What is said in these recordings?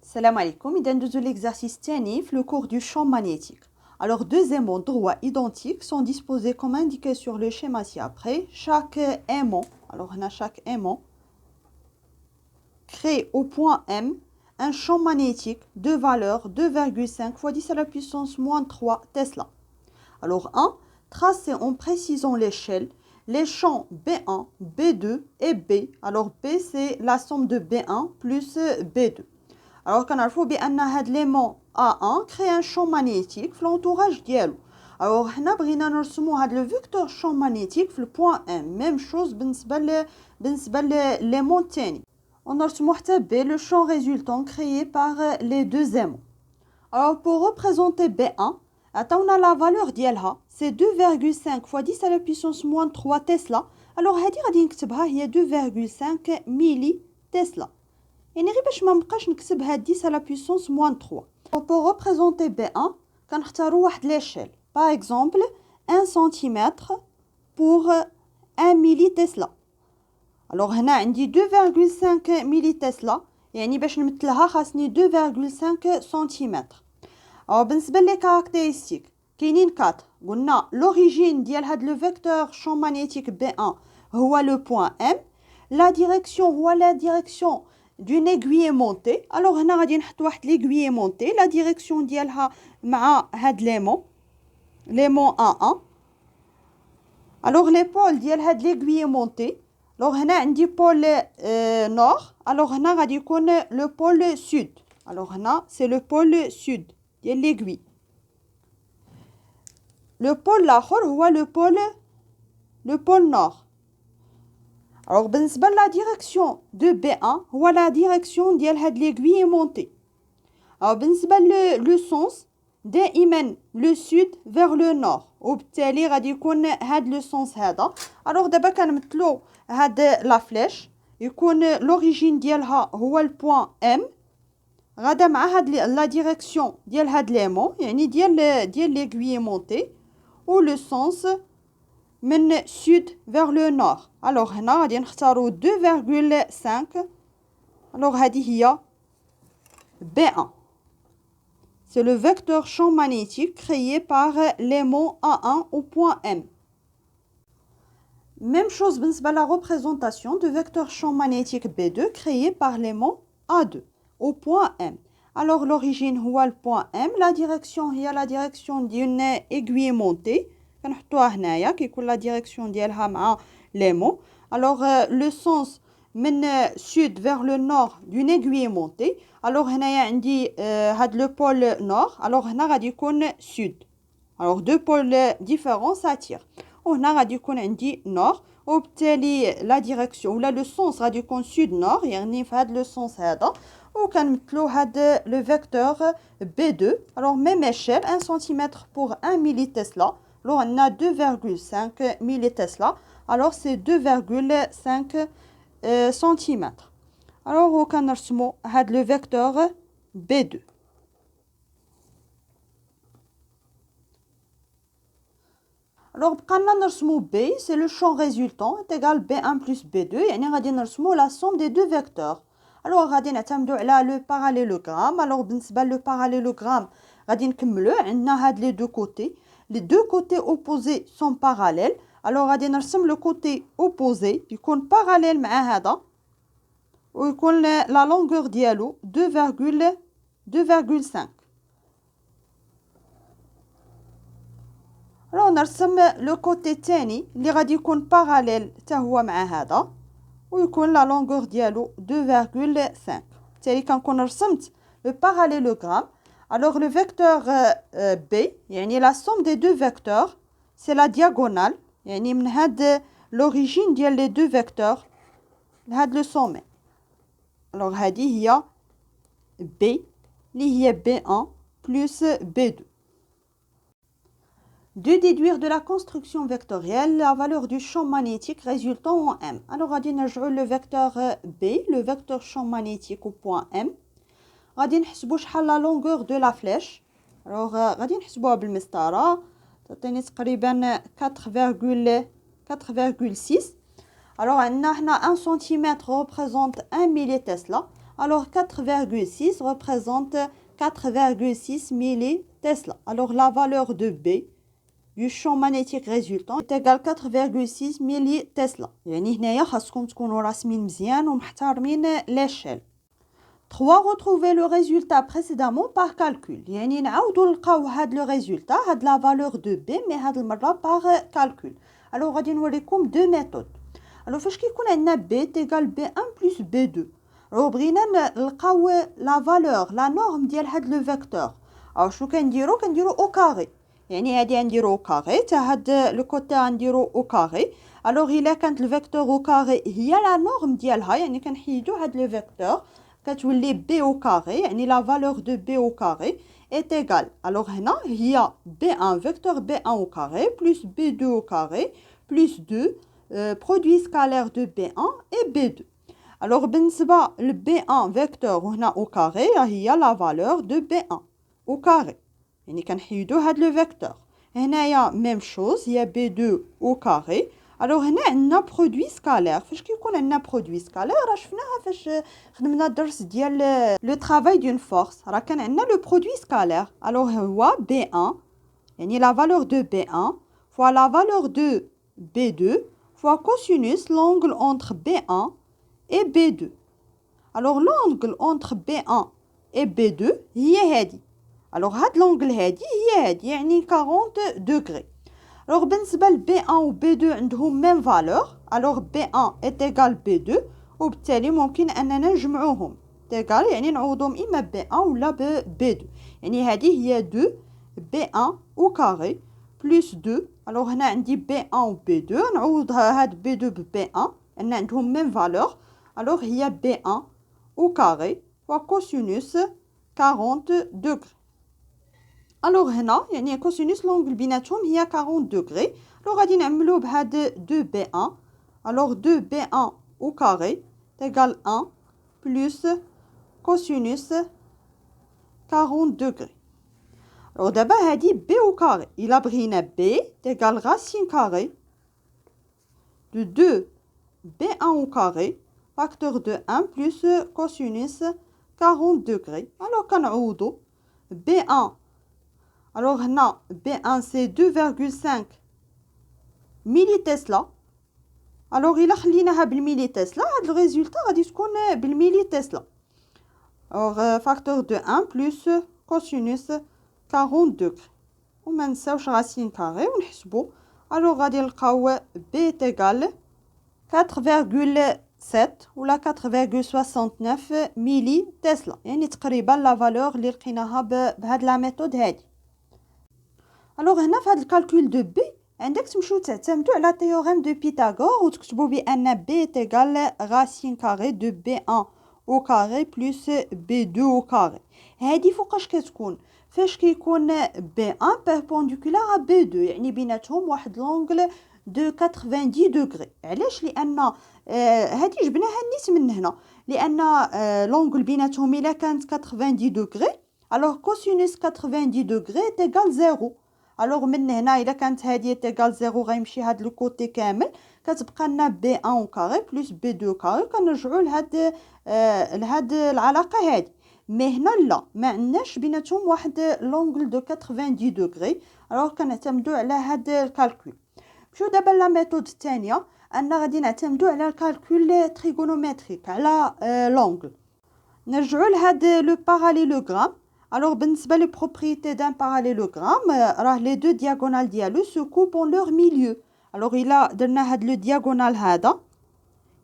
Salam alaikum, إذا ندوزو l'exercice تاني في le cours du champ magnétique. Alors deux aimants droits identiques sont disposés comme indiqué sur le schéma ci-après. Chaque aimant, alors on a chaque aimant, crée au point M un champ magnétique de valeur 2,5 fois 10 à la puissance moins 3 Tesla. Alors 1, tracez en précisant l'échelle les champs B1, B2 et B. Alors B c'est la somme de B1 plus B2. Alors كنعرفوا بان هاد ليمون A1 crée un champ magnétique في l'entourage ديالو. alors حنا بغينا نرسموا هاد لو فيكتور champ magnétique في البوين M. même chose بالنسبه لليمون الثاني. ونرسموا حتى B le champ résultant créé par les deux aimants. alors pour représenter B1 عطاونا la valeur ديالها c'est 2,5 fois 10 à la puissance moins 3 Tesla. alors هادي غادي نكتبها هي 2,5 ميلي تسلا. يعني غير باش ما نبقاش نكتب هاد 10 à la puissance moins 3. pour représenter B1 كنختاروا واحد l'échelle. par exemple 1 cm pour 1 ملي تسلا. alors هنا عندي 2,5 ملي تسلا يعني باش نمثلها خاصني 2,5 سنتيمتر. بالنسبه لي كاركتيرستيك كاينين 4. قلنا لوريجين ديال هاد لو فيكتور شون مانيتيك B1 هو لو بوين M. لا ديريكسيون هو لا ديريكسيون d'une aiguille montée. alors هنا غادي نحط واحد l'aiguille montée. la direction ديالها مع هاد l'aimant A1. alors les pôles ديال هاد l'aiguille montée. alors هنا عندي pôle nord. alors هنا غادي يكون le pôle sud. alors هنا c'est le pôle sud ديال l'aiguille. le pôle الاخر هو le pôle nord. alors بالنسبه لا ديريكسيون دو B1 هو لا ديريكسيون ديال هاد l'aiguille montée. alors بالنسبه لو سونس دائما لو سود vers لو نور وبالتالي غادي يكون هاد لو سونس هذا. alors دابا كنمثلو هاد لا فليش يكون لوريجين ديالها هو البوين M غادا مع هاد لا ديريكسيون ديال هاد ليمون يعني ديال l'aiguille montée و لو سونس من sud vers le nord. alors هنا غادي نختاروا 2,5. alors هذه هي B1. c'est le vecteur champ magnétique créé par l'aimant A1 au point M. même chose بالنسبة la représentation de vecteur champ magnétique B2 créé par l'aimant A2 au point M. alors l'origine هو le point M. la direction هي la direction d'une aiguille montée. كنحطوها هنايا كيكون لا ديريكسيون ديالها مع ليمون. alors لو سونس من sud vers le nord d'une aiguille montée. alors هنايا عندي هاد لو بول نور. alors هنا غادي يكون sud. alors deux pôles différents s'attirent. وهنا غادي يكون عندي نور وبالتالي لا ديريكسيون ولا لو سونس غادي يكون sud nord يعني في هاد لو سونس هذا. وكنمثلو هاد لو فيكتور B2. alors même échelle 1 cm pour 1 ملي تسلا. alors on a 2,5 millitesla. alors c'est 2,5 cm. alors on peut نرسمو le vecteur B2. alors بقينا نرسمو B c'est le champ résultant est égal B1 plus B2 يعني غادي نرسمو la somme des deux vecteurs. alors غادي نعتمدو على le parallélogramme. alors بالنسبه le parallélogramme غادي نكملو عندنا هاد les deux côtés. les deux côtés opposés sont parallèles. alors غادي نرسم le côté opposé يكون parallèle مع هذا ويكون la longueur ديالو 2,5. alors نرسم le côté الثاني اللي غادي يكون parallèle حتى هو مع هذا ويكون la longueur ديالو 2,5. بالتالي كنكون رسمت le parallélogramme. alors le vecteur B يعني la somme des deux vecteurs c'est la diagonale يعني من هاد l'origine ديال les deux vecteurs لهاد le sommet. alors هذه هي B اللي هي B1 plus B2. de déduire de la construction vectorielle la valeur du champ magnétique résultant en M. alors غادي نرجعوا le vecteur B le vecteur champ magnétique au point M. غادي نحسبوا شحال لا لونغور دو لا فليش. alors غادي نحسبوها بالمسطره تعطيني تقريبا 4,6. alors عندنا هنا 1 cm représente 1 ملي تسلا. Alors 4,6 représente 4,6 millitesla. Alors la valeur de B du champ magnétique résultant est égal 4,6 millitesla. يعني هنايا خاصكم تكونوا راسمين مزيان ومحترمين l'échelle. 3. Retrouver le résultat précédemment par calcul. يعني نعاودوا نلقاو هاد لو ريزولتا هاد لا فالور دو بي مي هاد المره باغ كالكول. الوغ غادي نوريكم دو ميثود. الوغ فاش كيكون عندنا بي تيغال بي 1 بلس بي 2 الوغ بغينا نلقاو لا فالور لا نورم ديال هاد لو فيكتور. الوغ شنو كنديرو او كاري. يعني هادي غنديرو او كاري تا هاد لو كوتي غنديرو او كاري. الوغ الا كانت الفيكتور او كاري هي لا نورم ديالها يعني كنحيدو هاد لو فيكتور كتولي بي او كاري يعني لا فالور دو بي او كاري est égal. Alors هنا هي B1 vecteur B1 au carré plus B2 au carré plus 2 produit scalaire de B1 et B2. Alors بالنسبة ل B1 vecteur هنا au carré هي la valeur de B1 au carré. يعني كنحيدو هاد لو فيكتور. هنايا ميم شوز هي B2 au carré. الوغ هنا عندنا برودوي سكالير. فاش كيكون عندنا برودوي سكالير راه شفناها فاش خدمنا الدرس ديال لو طرافاي دون فورس راه كان عندنا لو برودوي سكالير. الوغ هو B1 يعني لا فالور دو B1 فوا لا فالور دو B2 فوا كوسينوس لونغل اونتر B1 et B2. الوغ لونغل اونتر B1 et B2 هي هادي. الوغ هاد لونغل هادي هي هادي يعني 40 دوغري. Alors بالنسبة ل B1 و B2 عندهم même valeur. Alors B1 est égal B2 وبالتالي ممكن أننا نجمعوهم. égal يعني نعوضهم إما B1 ولا B2. يعني هذه هي 2 B1 au carré plus 2. Alors هنا عندي B1 و B2 نعوضها هاد B2 ب B1 أن عندهم même valeur. Alors هي B1 au carré و cosinus 40 degrés. الوغ هنا يعني كوسينوس لونغل بيناتهم هي 40 دوغري. الوغ غادي نعملو بهاد 2 بي 1. الوغ 2 بي 1 او كاري تيغال 1 بلس كوسينوس 40 دوغري. الوغ دابا هادي بي او كاري الا بغينا بي تيغال راسين كاري دو 2 بي 1 او كاري فاكتور دو 1 بلس كوسينوس 40 دوغري. الوغ كنعوضو بي 1. Alors هنا B1 c'est 2,5 millitesla. Alors إلا خليناها بالميليتسلا هاد الريزولتا غادي تكون بالميليتسلا. Alors facteur de 1 plus cosinus 40 degrés. وما نساوش راسين كاري ونحسبو. Alors غادي نلقاو B تيغال 4,7 ولا 4,69 ميليتسلا. يعني تقريبا لا فالور اللي لقيناها بهاد لا ميثود هادي. الوغ هنا في هذا الكالكول دو بي عندك تمشيو تعتمدوا على تيوريم دو بيتاغور وتكتبوا بان بي تيغال راسين كاري دو بي 1 او كاري بلس بي 2 او كاري. هذه فوقاش كتكون فاش كيكون بي 1 بيربونديكولار بي 2 يعني بيناتهم واحد لونغل دو 90 دوغري. علاش؟ لان هذه جبناها نيت من هنا لان لونغل بيناتهم الا كانت 90 دوغري الوغ كوسينوس 90 دوغري تيغال 0. الوغ من هنا الا كانت هذه تيغال 0 غيمشي هاد لو كوتي كامل كتبقى لنا بي 1 او كاري بلس بي 2 كاري كنرجعوا لهاد العلاقه هذه. مي هنا لا ما عندناش بيناتهم واحد لونغل دو 90 دوغري. الوغ كنعتمدوا على هاد الكالكول. نمشيو دابا لا ميثود الثانيه ان غادي نعتمدوا على الكالكول تريغونومتريك على لونغل. نرجعوا لهاد لو باراليلوغرام. Alors بالنسبة لي propriété d'un parallélogramme راه لي دو diagonales ديالو se coupent en leur milieu. Alors إلا درنا هاد لو diagonal هذا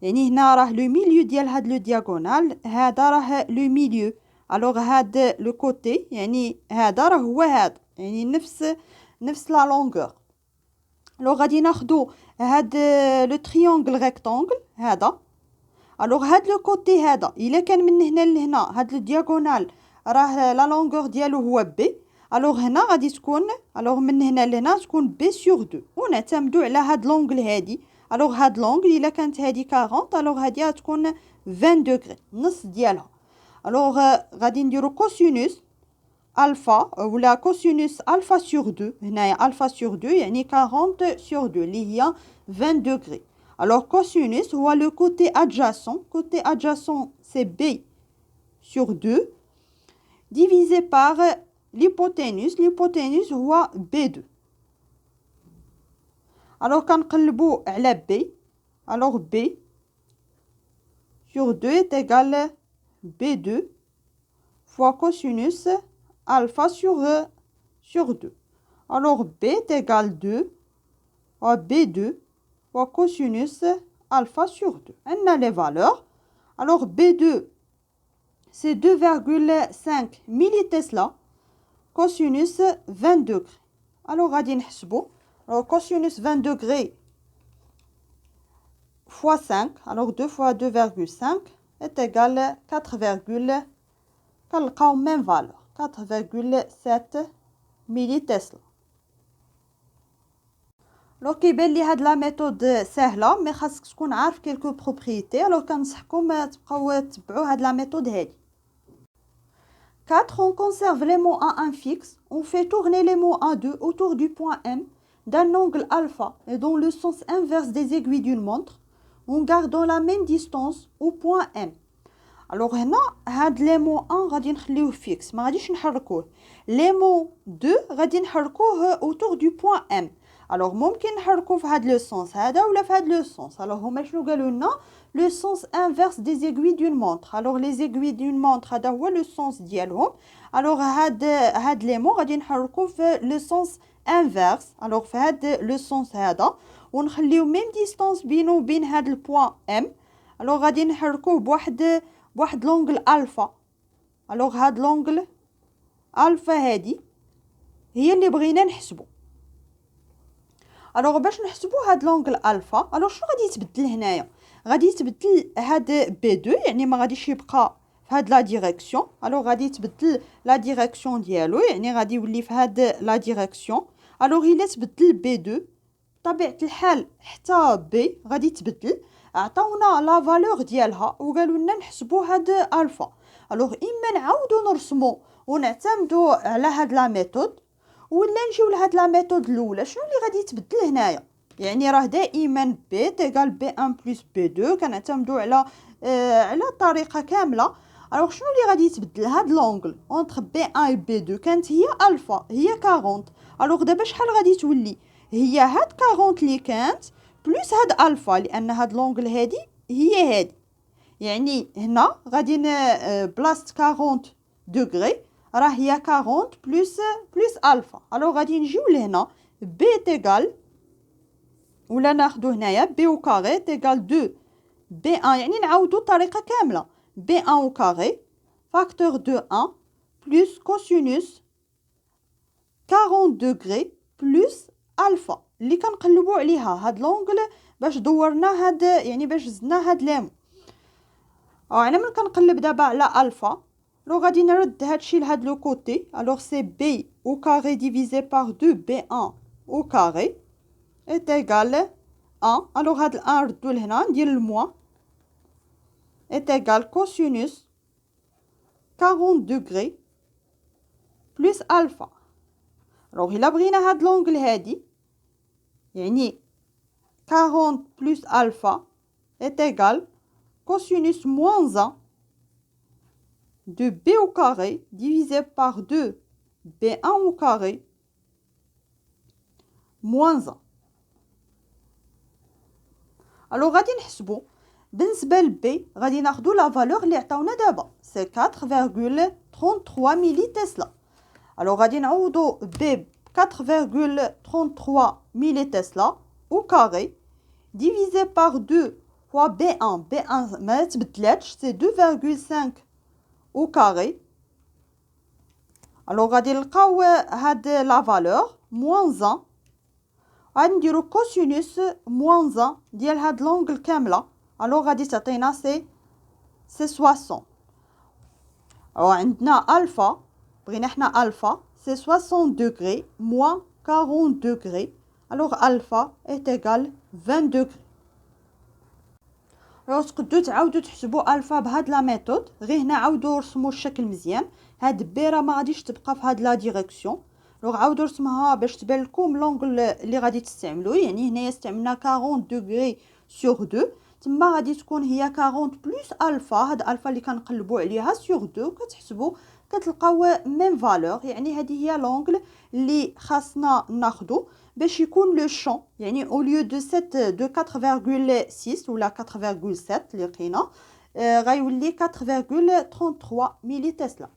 يعني هنا راه لو milieu ديال هاد لو diagonal هذا راه لو milieu. Alors هاد لو كوتي يعني هذا راه هو هذا يعني نفس لا longueur. Alors غادي ناخدو هاد لو triangle rectangle هذا. Alors هاد لو كوتي هذا إلا كان من هنا لهنا هاد لو diagonal راه لا لونغور ديالو هو بي. الوغ هنا غادي تكون الوغ من هنا لهنا تكون بي سور 2 ونعتمدوا على هاد لونغل هادي. الوغ هاد لونغل الا كانت هادي 40 الوغ هادي غتكون 20 دوغري نص ديالها. الوغ غادي نديرو كوسينوس الفا ولا كوسينوس الفا سور 2 هنايا الفا سور 2 يعني 40 سور 2 اللي هي 20 دوغري. الوغ كوسينوس هو لو كوتي ادجاسون. كوتي ادجاسون سي بي sur 2 divisé par l'hypoténuse. L'hypoténuse هو B2. Alors كنقلبو على B. Alors B sur 2 est égal B2 fois cosinus alpha sur 2. Alors B est égal 2 fois B2 fois cosinus alpha sur 2. On a les valeurs. Alors B2 c'est 2,5 millitesla cosinus 20 degrés. Alors غادي نحسبو. Alors cosinus 20 degrés fois 5, alors 2 fois 2,5 est égal 4, كنلقاو même valeur 4,7 millitesla. Alors كيبان لي هاد لا ميثود سهله مي خاصك تكون عارف كيلكو بروبريتي. alors كنصحكم تبقاو تبعوا هاد لا ميثود هادي. 4. On conserve les mots A1 fixes. On fait tourner les mots A2 autour du point M d'un angle alpha et dans le sens inverse des aiguilles d'une montre en gardant la même distance au point M. Alors هنا هاد les mots 1 غادي نخليوه fixe ما غاديش نحركوه. les mots 2 غادي نحركوه autour du point M. alors ممكن نحركوه في هاد لو سونس هذا ولا في هاد لو سونس. alors هما شنو قالوا لنا le sens inverse des aiguilles d'une montre. alors les aiguilles d'une montre هذا هو le sens ديالهم. alors هاد les mots غادي نحركوه في le sens inverse. alors في هاد le sens هذا ونخليو même distance بينه وبين هاد البوان M. alors غادي نحركوه بواحد لونغل الفا. alors هاد لونغل الفا هادي هي اللي بغينا نحسبو. alors باش نحسبو هاد لونغل الفا alors شنو غادي يتبدل هنايا؟ غادي يتبدل هاد B2 يعني ما غاديش يبقى في هاد لا ديريكسيون. alors غادي يتبدل لا ديريكسيون ديالو يعني غادي يولي في هاد لا ديريكسيون. alors الا تبدل B2 بطبيعه الحال حتى B غادي تبدل. عطاونا لا فالور ديالها وقالوا لنا نحسبوا هاد الفا. alors اما نعاودو نرسمو ونعتمدوا على هاد لا ميثود ولا نجيو لهاد لا ميثود الاولى. شنو اللي غادي يتبدل هنايا؟ يعني راه دائما B تيغال B1 بلس B2 كنعتمدوا على الطريقه كامله. alors شنو اللي غادي يتبدل؟ هاد لونغل اونتر B1 و B2 كانت هي الفا هي 40. alors دابا شحال غادي تولي؟ هي هاد 40 اللي كانت بلس هاد الفا لان هاد لونغل هادي هي هادي. يعني هنا غادي بلاصه 40 دوغري راه هي 40 بلس الفا. alors غادي نجيو لهنا B تيغال ولا ناخدو هنايا B او كاري تيغال 2 B1 يعني نعاودو الطريقه كامله B1 او كاري فاكتور دو 1 بلس كوسينوس 40 دوغري بلس الفا اللي كنقلبوا عليها هاد لونغل باش دورنا هاد يعني باش زدنا هاد ليمو. انا ملي كنقلب دابا على الفا لو غادي نرد هادشي لهاد لو كوتي. alors c'est B au carré divisé par 2 B1 au carré est égal 1. alors هاد ال1 ردو لهنا ندير الموا est égal cosinus 40 degrés plus alpha. alors الا بغينا هاد لونغل هادي يعني 40 plus alpha est égal cosinus moins 1 de B au carré divisé par 2 B1 au carré moins 1. alors غادي نحسبو بالنسبه ل B غادي ناخدو لا فالور اللي عطاونا دابا سي 4,33 ملي تسلا. alors غادي نعوضو B 4,33 ملي تسلا au carré divisé par 2 fois B1. B1 ما تبدلاتش سي 2,5 au carré. alors غادي نلقاو هاد لا فالور moins 1 غادي نديرو كوسينوس moins 1 ديال هاد لونغل كامله. alors غادي تعطينا سي 60. عندنا الفا بغينا حنا الفا سي 60 دوغري moins 40 دوغري. alors الفا est égal 20 دوغري. alors تقدروا تعاودوا تحسبوا الفا بهاد لا ميثود غير هنا عاودوا رسموا الشكل مزيان. هاد بي راه ما غاديش تبقى في هاد لا ديريكسيون. لو عاودوا رسمها باش تبان لكم لونغل اللي غادي تستعملوا. يعني هنايا استعملنا 40 دوغري sur 2 تما غادي تكون هي 40 بلس الفا. هاد الفا اللي كنقلبوا عليها سور 2 كتحسبوا كتلقاو ميم فالور. يعني هذه هي لونغل اللي خاصنا ناخذو باش يكون لو شون، يعني او ليو دو 7 دو 4.6 ولا 4.7 اللي لقينا غيولي 4.33 ملي تسلا.